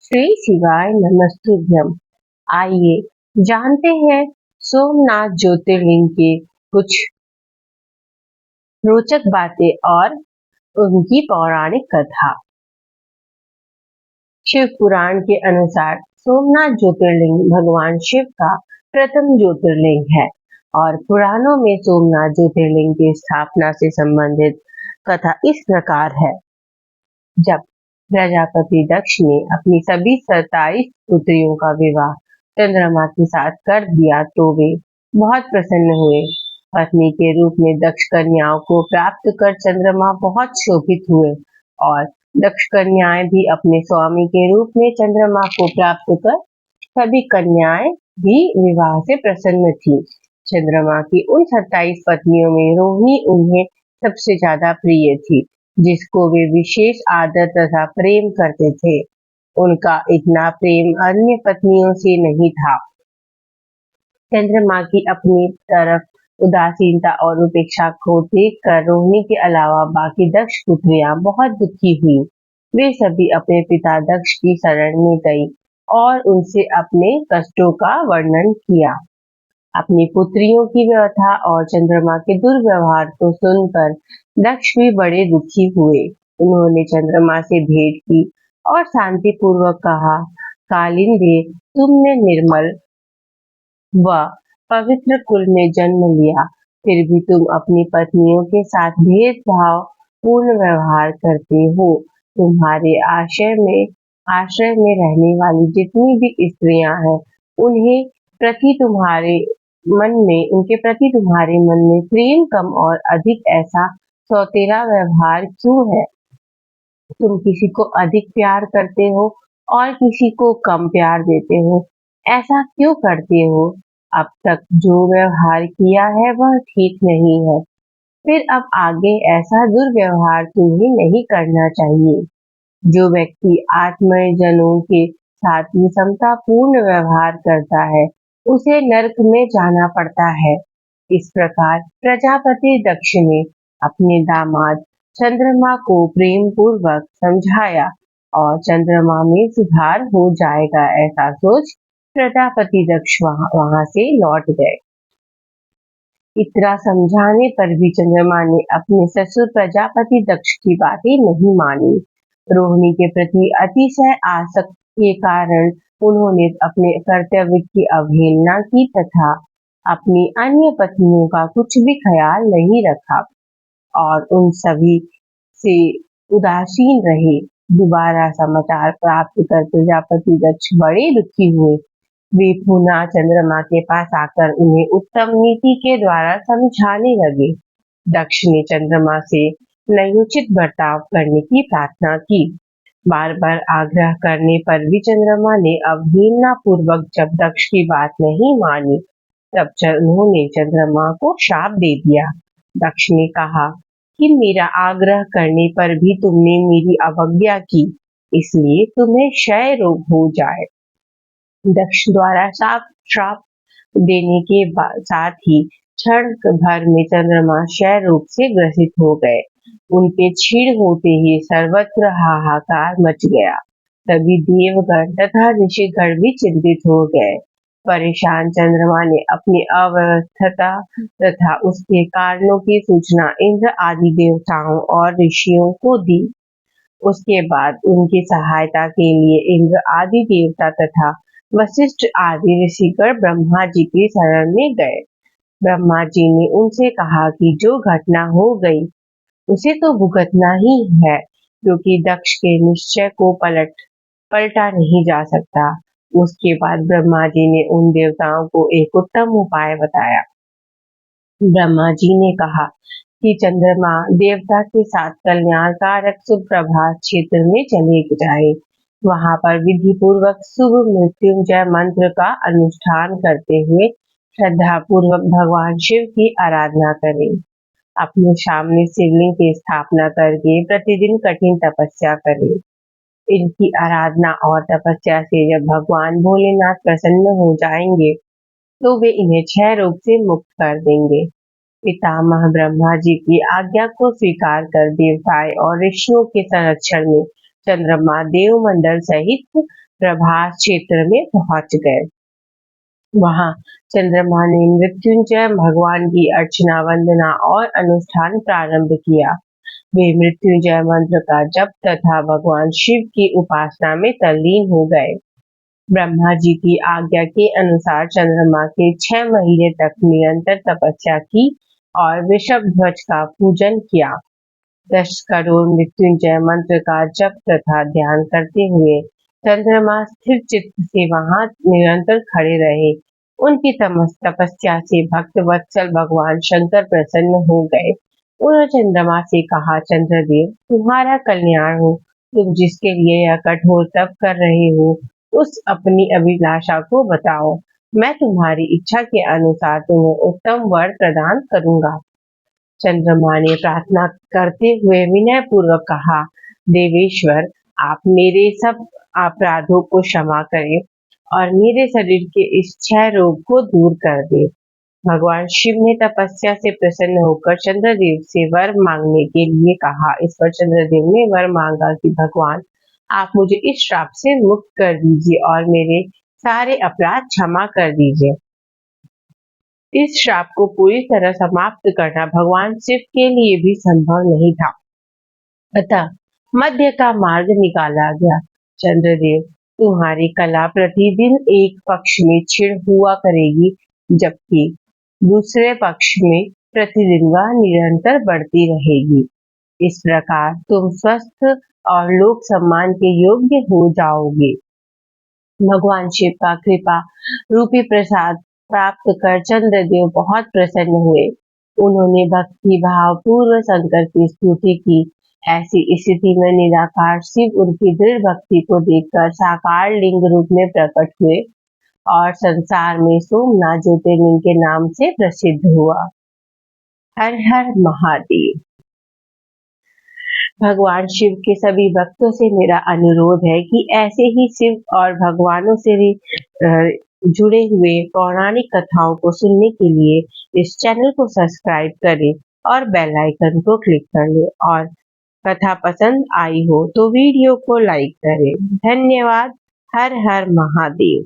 श्री शिवाय नमस्तुभ्यम। आइए जानते हैं सोमनाथ ज्योतिर्लिंग के कुछ रोचक बातें और उनकी पौराणिक कथा। शिव पुराण के अनुसार सोमनाथ ज्योतिर्लिंग भगवान शिव का प्रथम ज्योतिर्लिंग है और पुराणों में सोमनाथ ज्योतिर्लिंग की स्थापना से संबंधित कथा इस प्रकार है। जब प्रजापति दक्ष ने अपनी सभी 27 पुत्रियों का विवाह चंद्रमा के साथ कर दिया तो वे बहुत प्रसन्न हुए। पत्नी के रूप में दक्ष कन्याओं को प्राप्त कर चंद्रमा बहुत शोभित हुए और दक्ष कन्याएं भी अपने स्वामी के रूप में चंद्रमा को प्राप्त कर सभी कन्याएं भी विवाह से प्रसन्न थी। चंद्रमा की उन 27 पत्नियों में रोहिणी उन्हें सबसे ज्यादा प्रिय थी, जिसको वे विशेष आदर तथा प्रेम करते थे। उनका इतना प्रेम अन्य पत्नियों से नहीं था। चंद्रमा की अपनी तरफ उदासीनता और उपेक्षा को देखकर रोहिणी के अलावा बाकी दक्ष पुत्रियां बहुत दुखी हुई। वे सभी अपने पिता दक्ष की शरण में गई और उनसे अपने कष्टों का वर्णन किया। अपनी पुत्रियों की व्यथा और चंद्रमा के दुर्व्यवहार को सुनकर दक्ष भी बड़े दुखी हुए। उन्होंने चंद्रमा से भेंट की और शांति पूर्वक कहा, कालिंदी, तुमने निर्मल व पवित्र कुल में जन्म लिया, फिर भी तुम अपनी पत्नियों के साथ भेदभाव पूर्ण व्यवहार करते हो। तुम्हारे आश्रय में रहने वाली जितनी भी स्त्रियां हैं, उनके प्रति तुम्हारे मन में प्रेम कम और अधिक ऐसा सौतेला व्यवहार क्यों है? तुम किसी को अधिक प्यार करते हो और किसी को कम प्यार देते हो। ऐसा क्यों करते हो? अब तक जो व्यवहार किया है वह ठीक नहीं है, फिर अब आगे ऐसा दुर्व्यवहार तुम्हें नहीं करना चाहिए। जो व्यक्ति आत्मजनों के साथ विषमता पूर्ण व्यवहार करता है, उसे नरक में जाना पड़ता है। इस प्रकार प्रजापति दक्ष ने अपने दामाद चंद्रमा को प्रेम पूर्वक समझाया और चंद्रमा में सुधार हो जाएगा ऐसा सोच प्रजापति दक्ष वहां से लौट गए। इतना समझाने पर भी चंद्रमा ने अपने ससुर प्रजापति दक्ष की बातें नहीं मानी। रोहिणी के प्रति अतिशय आसक्त के कारण उन्होंने अपने कर्तव्य की अवहेलना की तथा अपनी अन्य पत्नियों का कुछ भी ख्याल नहीं रखा और उन सभी से उदासीन रहे। दोबारा समाचार प्राप्त कर प्रजापति दक्ष बड़े दुखी हुए। वे पुनः चंद्रमा के पास आकर उन्हें उत्तम नीति के द्वारा समझाने लगे। दक्ष ने चंद्रमा से न्यायोचित बर्ताव करने की प्रार्थना की। बार बार आग्रह करने पर भी चंद्रमा ने अवहेलना पूर्वक जब दक्ष की बात नहीं मानी, तब उन्होंने चंद्रमा को शाप दे दिया। दक्ष ने कहा कि मेरा आग्रह करने पर भी तुमने मेरी अवज्ञा की, इसलिए तुम्हें क्षय रोग हो जाए। दक्ष द्वारा श्राप देने के साथ ही क्षण भर में चंद्रमा क्षय रोग से ग्रसित हो गए। उनके क्षीण होते ही सर्वत्र हाहाकार मच गया। सभी देवगण तथा ऋषिगण भी चिंतित हो गए। परेशान चंद्रमा ने अपनी अवस्था तथा उसके कारणों की सूचना इंद्र आदि देवताओं और ऋषियों को दी। उसके बाद उनकी सहायता के लिए इंद्र आदि देवता तथा वशिष्ठ आदि ऋषिगण ब्रह्मा जी की शरण में गए। ब्रह्मा जी ने उनसे कहा कि जो घटना हो गई उसे तो भुगतना ही है, क्योंकि दक्ष के निश्चय को पलटा नहीं जा सकता। उसके बाद ब्रह्मा जी ने उन देवताओं को एक उत्तम उपाय बताया। ब्रह्मा जी ने कहा कि चंद्रमा देवता के साथ कल्याणकारक सुप्रभात क्षेत्र में चले जाए। वहां पर विधि पूर्वक शुभ मृत्युंजय मंत्र का अनुष्ठान करते हुए श्रद्धा पूर्वक भगवान शिव की आराधना करें। अपने सामने शिवलिंग की स्थापना करके प्रतिदिन कठिन तपस्या करें। इनकी आराधना और तपस्या से जब भगवान भोलेनाथ प्रसन्न हो जाएंगे, तो वे इन्हें क्षय रोग से मुक्त कर देंगे। पितामह ब्रह्मा जी की आज्ञा को स्वीकार कर देवताएं और ऋषियों के संरक्षण में चंद्रमा देवमंडल सहित प्रभास क्षेत्र में पहुंच गए। वहां चंद्रमा ने मृत्युंजय भगवान की अर्चना, वंदना और अनुष्ठान प्रारंभ किया। वे मृत्युंजय मंत्र का जप तथा भगवान शिव की उपासना में तल्लीन हो गए। ब्रह्मा जी की आज्ञा के अनुसार चंद्रमा के 6 महीने तक निरंतर तपस्या की और वृषभध्वज का पूजन किया। 10 करोड़ मृत्युंजय मंत्र का जप तथा ध्यान करते हुए चंद्रमा स्थिर चित्त से वहां निरंतर खड़े रहे। उनकी तपस्या से भक्त वत्सल भगवान शंकर प्रसन्न हो गए। उन्होंने चंद्रमा से कहा, चंद्रदेव, तुम्हारा कल्याण हो। तुम जिसके लिए यह कठोर तप कर रहे हो, उस अपनी अभिलाषा को बताओ। मैं तुम्हारी इच्छा के अनुसार तुम्हें उत्तम वर प्रदान करूंगा। चंद्रमा ने प्रार्थना करते हुए विनय पूर्वक कहा, देवेश्वर, आप मेरे सब अपराधों को क्षमा करें और मेरे शरीर के इस क्षय रोग को दूर कर दे। भगवान शिव ने तपस्या से प्रसन्न होकर चंद्रदेव से वर मांगने के लिए कहा। इस पर चंद्रदेव ने वर मांगा कि भगवान, आप मुझे इस श्राप से मुक्त कर दीजिए और मेरे सारे अपराध क्षमा कर दीजिए। इस श्राप को पूरी तरह समाप्त करना भगवान शिव के लिए भी संभव नहीं था, अतः मध्य का मार्ग निकाला गया। चंद्रदेव, तुम्हारी कला प्रतिदिन एक पक्ष में क्षीण हुआ करेगी, जबकि दूसरे पक्ष में प्रतिदिन वह निरंतर बढ़ती रहेगी। इस प्रकार तुम स्वस्थ और लोक सम्मान के योग्य हो जाओगे। भगवान शिव का कृपा रूपी प्रसाद प्राप्त कर चंद्रदेव बहुत प्रसन्न हुए। उन्होंने भक्ति भाव पूर्व शंकर की स्तुति की। ऐसी स्थिति में निराकार शिव उनकी दृढ़ भक्ति को देखकर साकार लिंग रूप में प्रकट हुए और संसार में सोमनाथ ज्योतिर्लिंग के नाम से प्रसिद्ध हुआ। हर हर महादेव। भगवान शिव के सभी भक्तों से मेरा अनुरोध है कि ऐसे ही शिव और भगवानों से जुड़े हुए पौराणिक कथाओं को सुनने के लिए इस चैनल को सब्सक्राइब करें और बेल आइकन को क्लिक कर लें, और कथा पसंद आई हो तो वीडियो को लाइक करें। धन्यवाद। हर हर महादेव।